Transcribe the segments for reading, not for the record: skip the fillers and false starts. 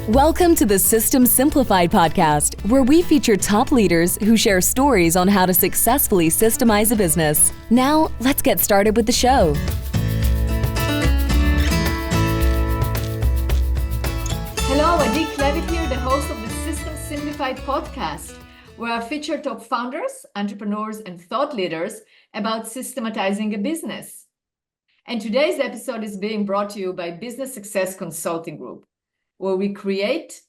Welcome to the System Simplified podcast, where we feature top leaders who share stories on how to successfully systemize a business. Now, let's get started with the show. Hello, Adi Klevit here, the host of the System Simplified podcast, where I feature top founders, entrepreneurs, and thought leaders about systematizing a business. And today's episode is being brought to you by Business Success Consulting Group, where we create,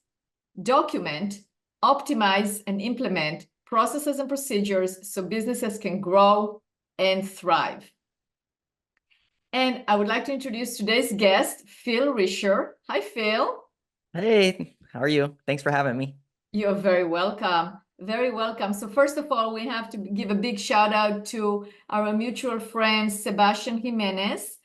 document, optimize, and implement processes and procedures so businesses can grow and thrive. And I would like to introduce today's guest, Phil Risher. Hi, Phil. Hey, how are you? Thanks for having me. You're very welcome. Very welcome. So first of all, we have to give a big shout out to our mutual friend, Sebastian Jimenez,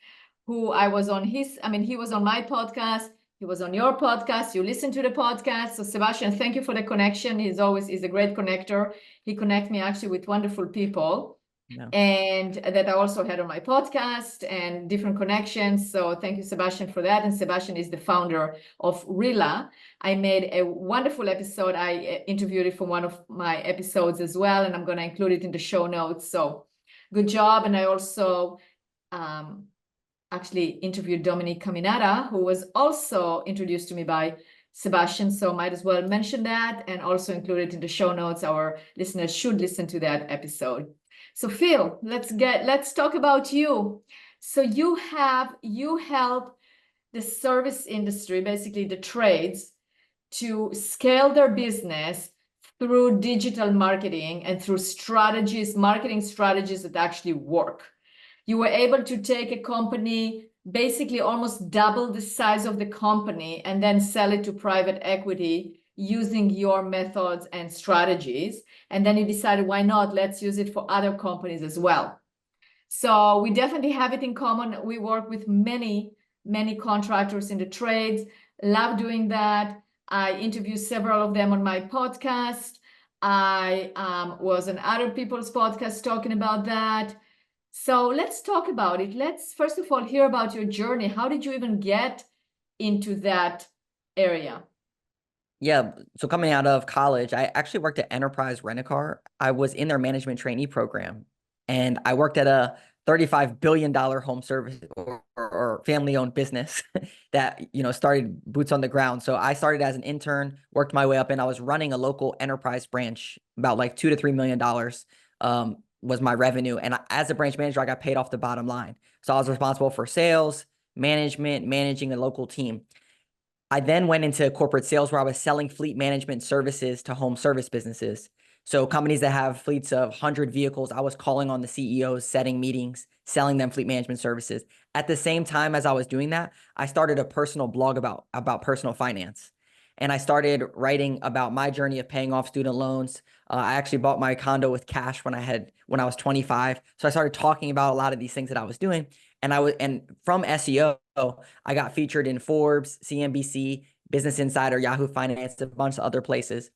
who he was on my podcast. He was on your podcast. You listen to the podcast. So Sebastian, thank you for the connection. He's a great connector. He connects me actually with wonderful people. No. And that I also had on my podcast and different connections. So thank you, Sebastian, for that. And Sebastian is the founder of Rila. I made a wonderful episode. I interviewed it for one of my episodes as well, and I'm going to include it in the show notes. So good job. And I also actually interviewed Dominique Caminada, who was also introduced to me by Sebastian. So might as well mention that and also include it in the show notes. Our listeners should listen to that episode. So Phil, let's talk about you. So you help the service industry, basically the trades, to scale their business through digital marketing and through marketing strategies that actually work. You were able to take a company, basically almost double the size of the company, and then sell it to private equity using your methods and strategies. And then you decided, why not? Let's use it for other companies as well. So we definitely have it in common. We work with many, many contractors in the trades. Love doing that. I interview several of them on my podcast. I was on other people's podcasts talking about that. So let's talk about it. Let's first of all hear about your journey. How did you even get into that area? Yeah, so coming out of college, I actually worked at Enterprise Rent-A-Car. I was in their management trainee program, and I worked at a $35 billion home service or family-owned business that, started boots on the ground. So I started as an intern, worked my way up, and I was running a local enterprise branch, about like $2 to $3 million. Was my revenue. And as a branch manager, I got paid off the bottom line. So I was responsible for sales, management, managing a local team. I then went into corporate sales where I was selling fleet management services to home service businesses. So companies that have fleets of 100 vehicles, I was calling on the CEOs, setting meetings, selling them fleet management services. At the same time as I was doing that, I started a personal blog about personal finance. And I started writing about my journey of paying off student loans. I actually bought my condo with cash when I was 25. So I started talking about a lot of these things that I was doing. And from SEO, I got featured in Forbes, CNBC, Business Insider, Yahoo Finance, a bunch of other places.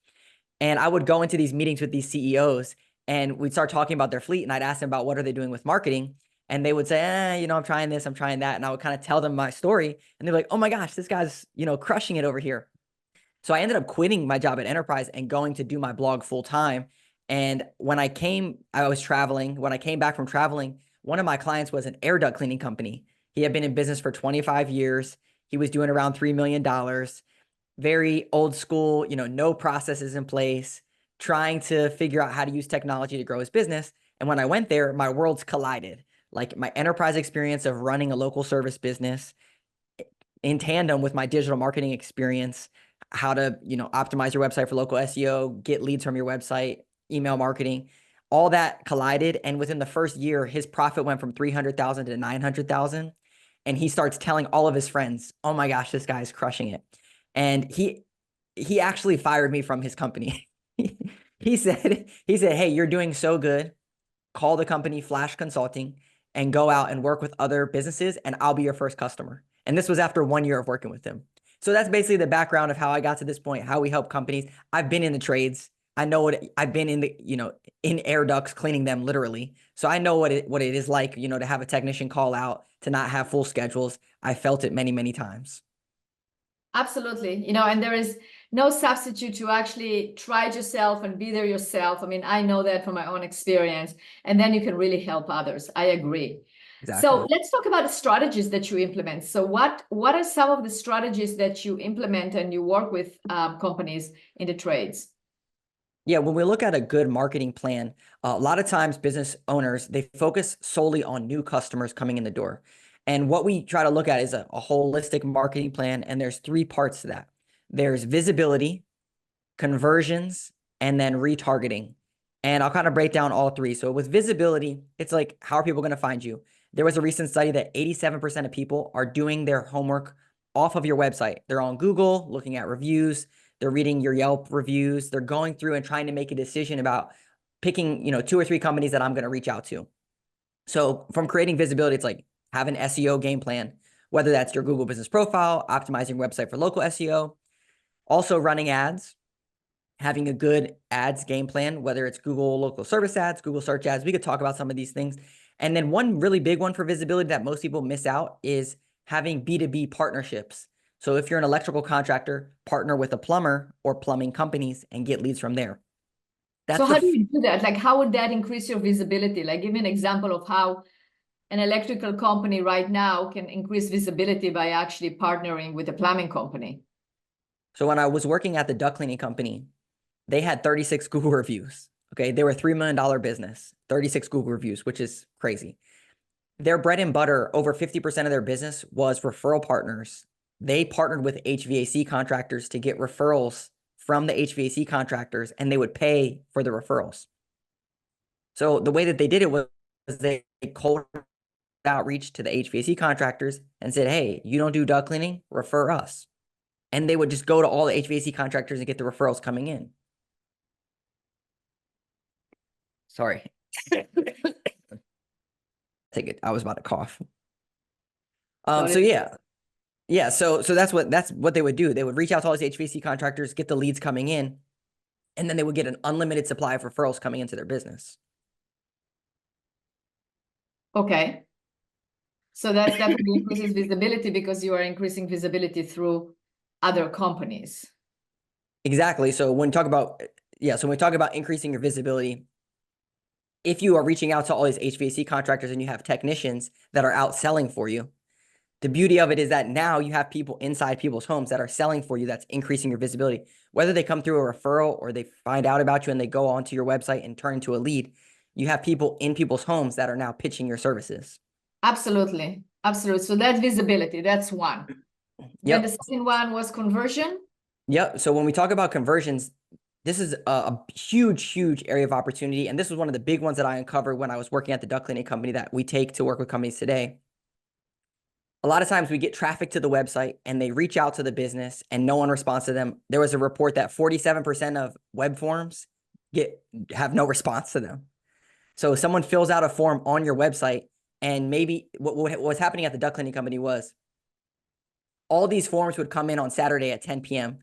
And I would go into these meetings with these CEOs, and we'd start talking about their fleet. And I'd ask them about what are they doing with marketing. And they would say, I'm trying this, I'm trying that. And I would kind of tell them my story. And they're like, oh my gosh, this guy's, crushing it over here. So I ended up quitting my job at Enterprise and going to do my blog full time. And I was traveling. When I came back from traveling, one of my clients was an air duct cleaning company. He had been in business for 25 years. He was doing around $3 million, very old school, no processes in place, trying to figure out how to use technology to grow his business. And when I went there, my worlds collided. Like my enterprise experience of running a local service business in tandem with my digital marketing experience, how to, optimize your website for local SEO, get leads from your website, email marketing, all that collided. And within the first year, his profit went from 300,000 to 900,000. And he starts telling all of his friends, oh my gosh, this guy's crushing it. And he actually fired me from his company. He said, hey, you're doing so good. Call the company Phlash Consulting and go out and work with other businesses, and I'll be your first customer. And this was after 1 year of working with him. So that's basically the background of how I got to this point, how we help companies. I've been in the trades. I know I've been in the, in air ducts, cleaning them literally. So I know what it is like, to have a technician call out, to not have full schedules. I felt it many, many times. Absolutely. You know, and there is no substitute to actually try it yourself and be there yourself. I mean, I know that from my own experience, and then you can really help others. I agree. So Exactly. let's talk about the strategies that you implement. So what are some of the strategies that you implement and you work with companies in the trades? Yeah, when we look at a good marketing plan, a lot of times business owners, they focus solely on new customers coming in the door. And what we try to look at is a holistic marketing plan. And there's three parts to that. There's visibility, conversions, and then retargeting. And I'll kind of break down all three. So with visibility, it's like, how are people going to find you? There was a recent study that 87% of people are doing their homework off of your website. They're on Google, looking at reviews. They're reading your Yelp reviews. They're going through and trying to make a decision about picking, 2 or 3 companies that I'm going to reach out to. So from creating visibility, it's like have an SEO game plan, whether that's your Google business profile, optimizing website for local SEO, also running ads, having a good ads game plan, whether it's Google local service ads, Google search ads. We could talk about some of these things. And then one really big one for visibility that most people miss out is having B2B partnerships. So if you're an electrical contractor, partner with a plumber or plumbing companies and get leads from there. So how do you do that? Like, how would that increase your visibility? Like, give me an example of how an electrical company right now can increase visibility by actually partnering with a plumbing company. So when I was working at the duct cleaning company, they had 36 Google reviews. Okay. They were a $3 million business, 36 Google reviews, which is crazy. Their bread and butter, over 50% of their business was referral partners. They partnered with HVAC contractors to get referrals from the HVAC contractors, and they would pay for the referrals. So the way that they did it was they cold outreach to the HVAC contractors and said, hey, you don't do duct cleaning, refer us. And they would just go to all the HVAC contractors and get the referrals coming in. Sorry. Take it. I was about to cough. So yeah. So that's what they would do. They would reach out to all these HVAC contractors, get the leads coming in, and then they would get an unlimited supply of referrals coming into their business. Okay. So that's definitely increases visibility because you are increasing visibility through other companies. Exactly. So when we talk about increasing your visibility, if you are reaching out to all these HVAC contractors and you have technicians that are out selling for you, the beauty of it is that now you have people inside people's homes that are selling for you. That's increasing your visibility. Whether they come through a referral or they find out about you and they go onto your website and turn into a lead, you have people in people's homes that are now pitching your services. Absolutely. Absolutely. So that's visibility. That's one. Then the second one was conversion. Yep. So when we talk about conversions, this is a huge, huge area of opportunity. And this was one of the big ones that I uncovered when I was working at the duct cleaning company that we take to work with companies today. A lot of times we get traffic to the website and they reach out to the business and no one responds to them. There was a report that 47% of web forms have no response to them. So someone fills out a form on your website, and maybe what was happening at the duct cleaning company was all these forms would come in on Saturday at 10 p.m.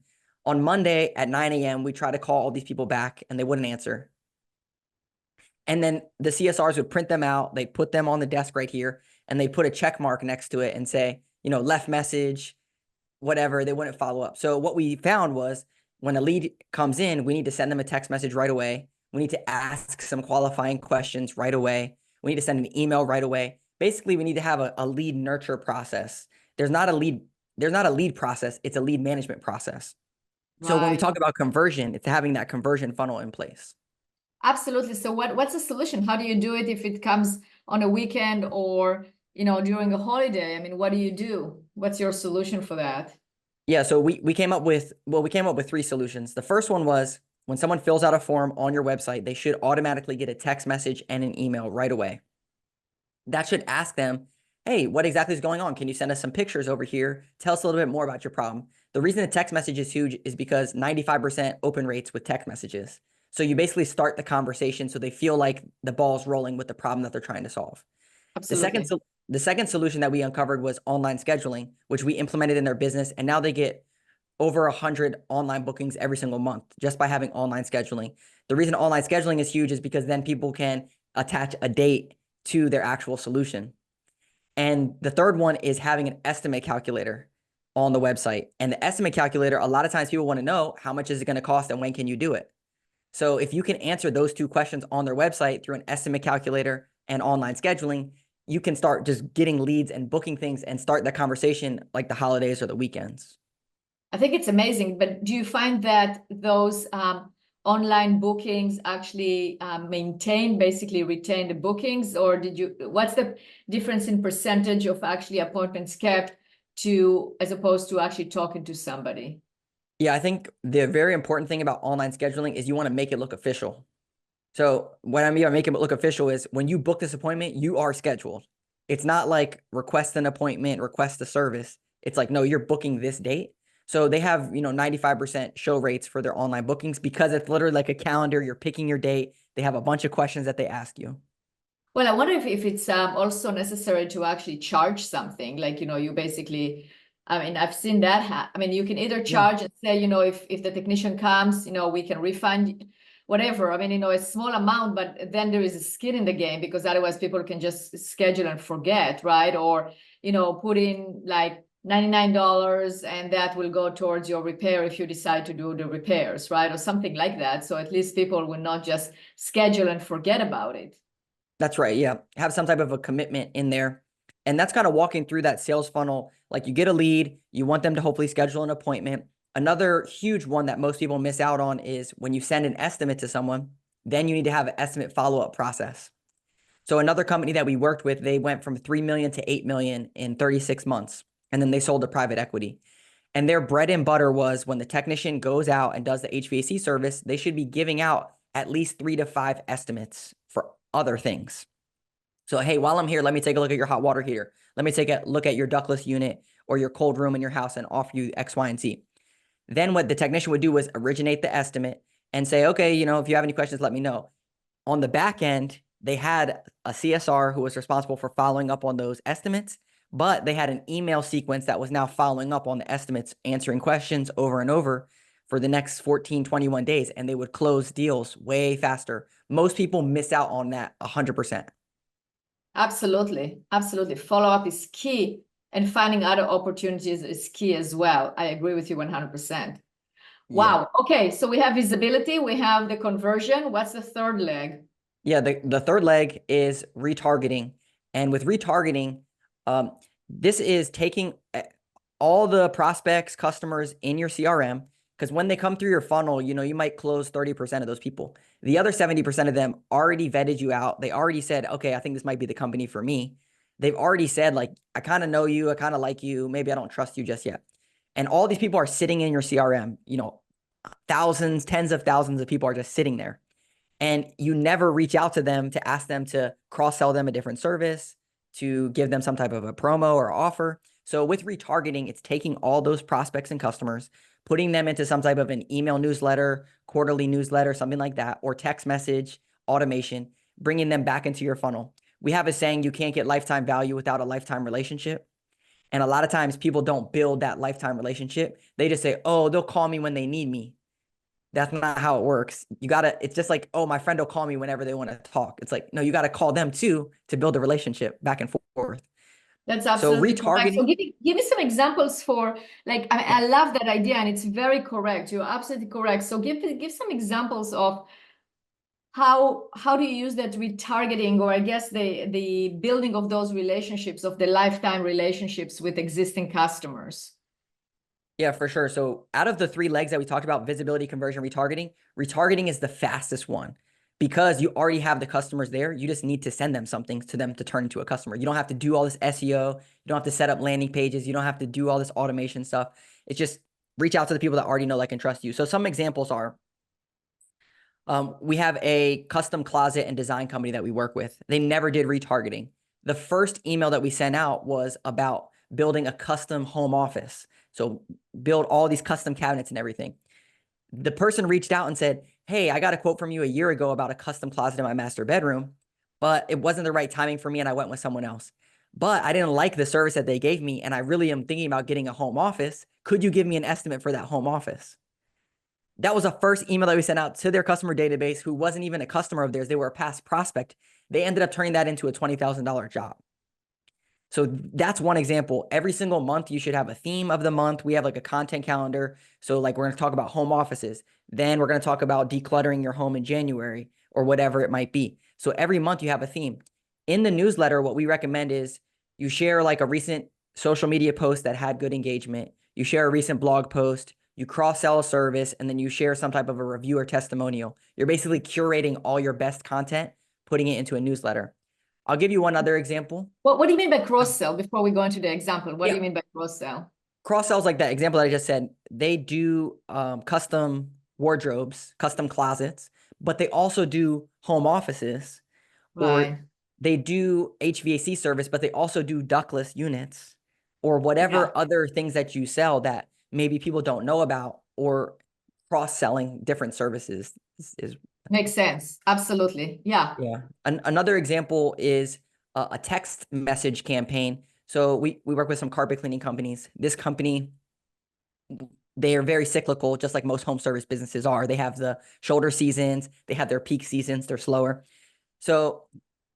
On Monday at 9 a.m., we try to call all these people back and they wouldn't answer. And then the CSRs would print them out. They put them on the desk right here and they put a check mark next to it and say, left message, whatever. They wouldn't follow up. So what we found was when a lead comes in, we need to send them a text message right away. We need to ask some qualifying questions right away. We need to send an email right away. Basically, we need to have a lead nurture process. There's not a lead process. It's a lead management process. So when we talk about conversion, it's having that conversion funnel in place. Absolutely. So what's the solution? How do you do it if it comes on a weekend or, during a holiday? I mean, what do you do? What's your solution for that? Yeah, so we came up with 3 solutions. The first one was when someone fills out a form on your website, they should automatically get a text message and an email right away. That should ask them, hey, what exactly is going on? Can you send us some pictures over here? Tell us a little bit more about your problem. The reason the text message is huge is because 95% open rates with text messages. So you basically start the conversation so they feel like the ball's rolling with the problem that they're trying to solve. Absolutely. The second solution that we uncovered was online scheduling, which we implemented in their business. And now they get over 100 online bookings every single month just by having online scheduling. The reason online scheduling is huge is because then people can attach a date to their actual solution. And the third one is having an estimate calculator on the website. And the estimate calculator, a lot of times people want to know how much is it going to cost and when can you do it? So if you can answer those two questions on their website through an estimate calculator and online scheduling, you can start just getting leads and booking things and start the conversation like the holidays or the weekends. I think it's amazing, but do you find that those online bookings actually basically retain the bookings, or what's the difference in percentage of actually appointments kept as opposed to actually talking to somebody? Yeah, I think the very important thing about online scheduling is you want to make it look official. So what I mean by make it look official is when you book this appointment, you are scheduled. It's not like request an appointment, request a service. It's like, no, you're booking this date. So they have, 95% show rates for their online bookings because it's literally like a calendar. You're picking your date. They have a bunch of questions that they ask you. Well, I wonder if it's also necessary to actually charge something, like, you basically, I mean, I've seen that. You can either charge and say, if the technician comes, we can refund whatever. A small amount, but then there is a skin in the game because otherwise people can just schedule and forget, right? Or, put in like $99 and that will go towards your repair if you decide to do the repairs, right? Or something like that. So at least people will not just schedule and forget about it. That's right. Yeah. Have some type of a commitment in there. And that's kind of walking through that sales funnel. Like you get a lead, you want them to hopefully schedule an appointment. Another huge one that most people miss out on is when you send an estimate to someone, then you need to have an estimate follow-up process. So another company that we worked with, they went from 3 million to 8 million in 36 months. And then they sold to private equity. And their bread and butter was when the technician goes out and does the HVAC service, they should be giving out at least 3 to 5 estimates for other things. So, hey, while I'm here, let me take a look at your hot water heater. Let me take a look at your ductless unit or your cold room in your house and offer you X, Y, and Z. Then what the technician would do was originate the estimate and say, okay, if you have any questions, let me know. On the back end, they had a CSR who was responsible for following up on those estimates, but they had an email sequence that was now following up on the estimates, answering questions over and over for the next 14, 21 days, and they would close deals way faster. Most people miss out on that 100%. Absolutely. Absolutely. Follow-up is key, and finding other opportunities is key as well. I agree with you 100%. Wow. Yeah. Okay. So we have visibility. We have the conversion. What's the third leg? Yeah. The third leg is retargeting. And with retargeting, this is taking all the prospects, customers in your CRM, because when they come through your funnel, you might close 30% of those people. The other 70% of them already vetted you out. They already said, okay, I think this might be the company for me. They've already said, like, I kind of know you. I kind of like you. Maybe I don't trust you just yet. And all these people are sitting in your CRM, thousands, tens of thousands of people are just sitting there. And you never reach out to them to ask them to cross-sell them a different service, to give them some type of a promo or offer. So with retargeting, it's taking all those prospects and customers, putting them into some type of an email newsletter, quarterly newsletter, something like that, or text message automation, bringing them back into your funnel. We have a saying, you can't get lifetime value without a lifetime relationship. And a lot of times people don't build that lifetime relationship. They just say, oh, they'll call me when they need me. That's not how it works. It's just like, oh, my friend will call me whenever they want to talk. It's like, no, you got to call them too to build a relationship back and forth. That's absolutely correct. So give me some examples for, like, I love that idea and it's very correct. You're absolutely correct. So give some examples of how do you use that retargeting, or I guess the building of those relationships, of the lifetime relationships with existing customers. Yeah, for sure. So out of the 3 legs that we talked about, visibility, conversion, retargeting is the fastest one because you already have the customers there. You just need to send them something to them to turn into a customer. You don't have to do all this SEO. You don't have to set up landing pages. You don't have to do all this automation stuff. It's just reach out to the people that already know, like, and trust you. So some examples are, we have a custom closet and design company that we work with. They never did retargeting. The first email that we sent out was about building a custom home office. So build all these custom cabinets and everything. The person reached out and said, hey, I got a quote from you a year ago about a custom closet in my master bedroom, but it wasn't the right timing for me and I went with someone else. But I didn't like the service that they gave me and I really am thinking about getting a home office. Could you give me an estimate for that home office? That was the first email that we sent out to their customer database, who wasn't even a customer of theirs. They were a past prospect. They ended up turning that into a $20,000 job. So that's one example. Every single month, you should have a theme of the month. We have like a content calendar. So like we're going to talk about home offices. Then we're going to talk about decluttering your home in January or whatever it might be. So every month you have a theme. In the newsletter, what we recommend is you share like a recent social media post that had good engagement. You share a recent blog post, you cross-sell a service, and then you share some type of a review or testimonial. You're basically curating all your best content, putting it into a newsletter. I'll give you one other example. What do you mean by cross-sell before we go into the example? What do you mean by cross-sell? Cross-sells like that example that I just said, they do custom wardrobes, custom closets, but they also do home offices, Right. or they do HVAC service, but they also do ductless units, or whatever other things that you sell that maybe people don't know about, or cross-selling different services is Makes sense. Absolutely. Yeah. Yeah. Another example is a text message campaign. So we work with some carpet cleaning companies. This company, they are very cyclical, just like most home service businesses are. They have the shoulder seasons, they have their peak seasons, they're slower. So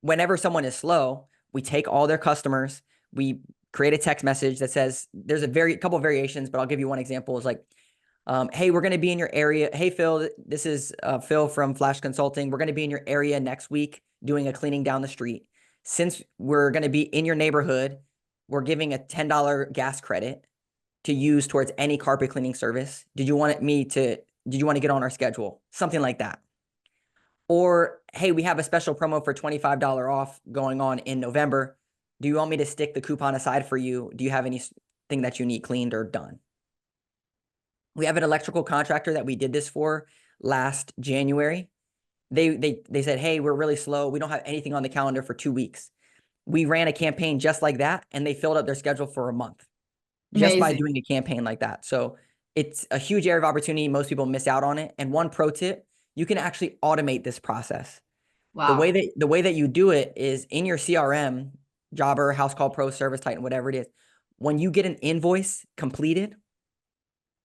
whenever someone is slow, we take all their customers, we create a text message that says, there's a couple of variations, but I'll give you one example. Is like, hey, we're going to be in your area. Hey, Phil, this is Phil from Phlash Consulting. We're going to be in your area next week doing a cleaning down the street. Since we're going to be in your neighborhood, we're giving a $10 gas credit to use towards any carpet cleaning service. Did you want to get on our schedule? Something like that. Or, hey, we have a special promo for $25 off going on in November. Do you want me to stick the coupon aside for you? Do you have anything that you need cleaned or done? We have an electrical contractor that we did this for last January. They said, hey, we're really slow. We don't have anything on the calendar for 2 weeks. We ran a campaign just like that, and they filled up their schedule for a month just by doing a campaign like that. So it's a huge area of opportunity. Most people miss out on it. And one pro tip, you can actually automate this process. Wow. The way that you do it is in your CRM, Jobber, House Call Pro, Service Titan, whatever it is. When you get an invoice completed,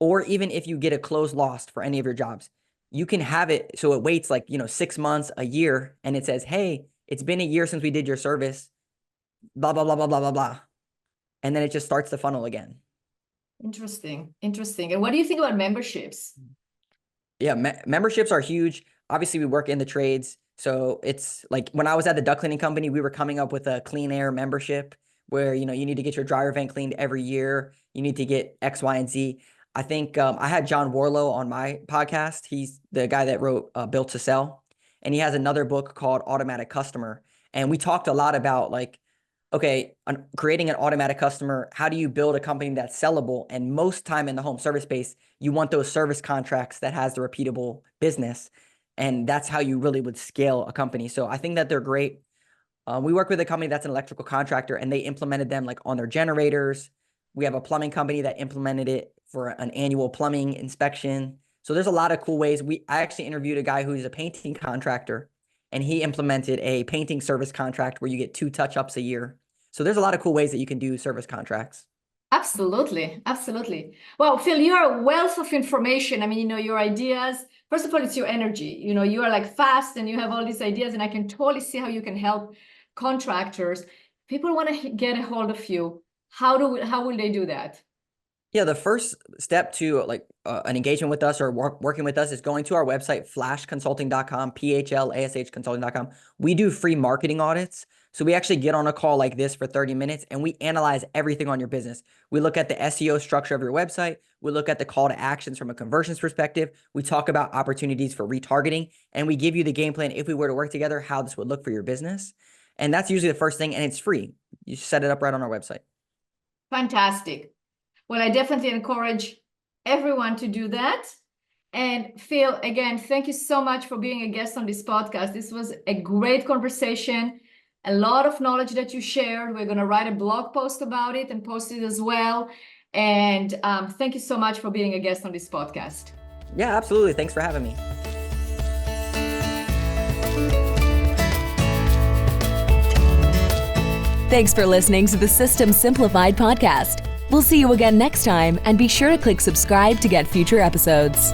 or even if you get a close lost for any of your jobs, you can have it so it waits like 6 months, a year, and it says, hey, it's been a year since we did your service, blah, blah, blah, blah, blah, blah, blah. And then it just starts the funnel again. Interesting. And what do you think about memberships? Yeah, memberships are huge. Obviously, we work in the trades. So it's like when I was at the duct cleaning company, we were coming up with a clean air membership where, you need to get your dryer vent cleaned every year. You need to get X, Y, and Z. I think I had John Warlow on my podcast. He's the guy that wrote Built to Sell. And he has another book called Automatic Customer. And we talked a lot about creating an automatic customer. How do you build a company that's sellable? And most time in the home service space, you want those service contracts that has the repeatable business. And that's how you really would scale a company. So I think that they're great. We work with a company that's an electrical contractor, and they implemented them like on their generators. We have a plumbing company that implemented it for an annual plumbing inspection. So there's a lot of cool ways. I actually interviewed a guy who's a painting contractor, and he implemented a painting service contract where you get 2 touch-ups a year. So there's a lot of cool ways that you can do service contracts. Absolutely. Well, Phil, you are a wealth of information. I mean, your ideas. First of all, it's your energy. You are like fast and you have all these ideas, and I can totally see how you can help contractors. People want to get a hold of you. How will they do that? Yeah, the first step to an engagement with us or working with us is going to our website, phlashconsulting.com, PHLASH consulting.com. We do free marketing audits. So we actually get on a call like this for 30 minutes and we analyze everything on your business. We look at the SEO structure of your website. We look at the call to actions from a conversions perspective. We talk about opportunities for retargeting, and we give you the game plan if we were to work together, how this would look for your business. And that's usually the first thing, and it's free. You set it up right on our website. Fantastic. Well, I definitely encourage everyone to do that. And Phil, again, thank you so much for being a guest on this podcast. This was a great conversation, a lot of knowledge that you shared. We're going to write a blog post about it and post it as well. And thank you so much for being a guest on this podcast. Yeah, absolutely. Thanks for having me. Thanks for listening to the System Simplified podcast. We'll see you again next time, and be sure to click subscribe to get future episodes.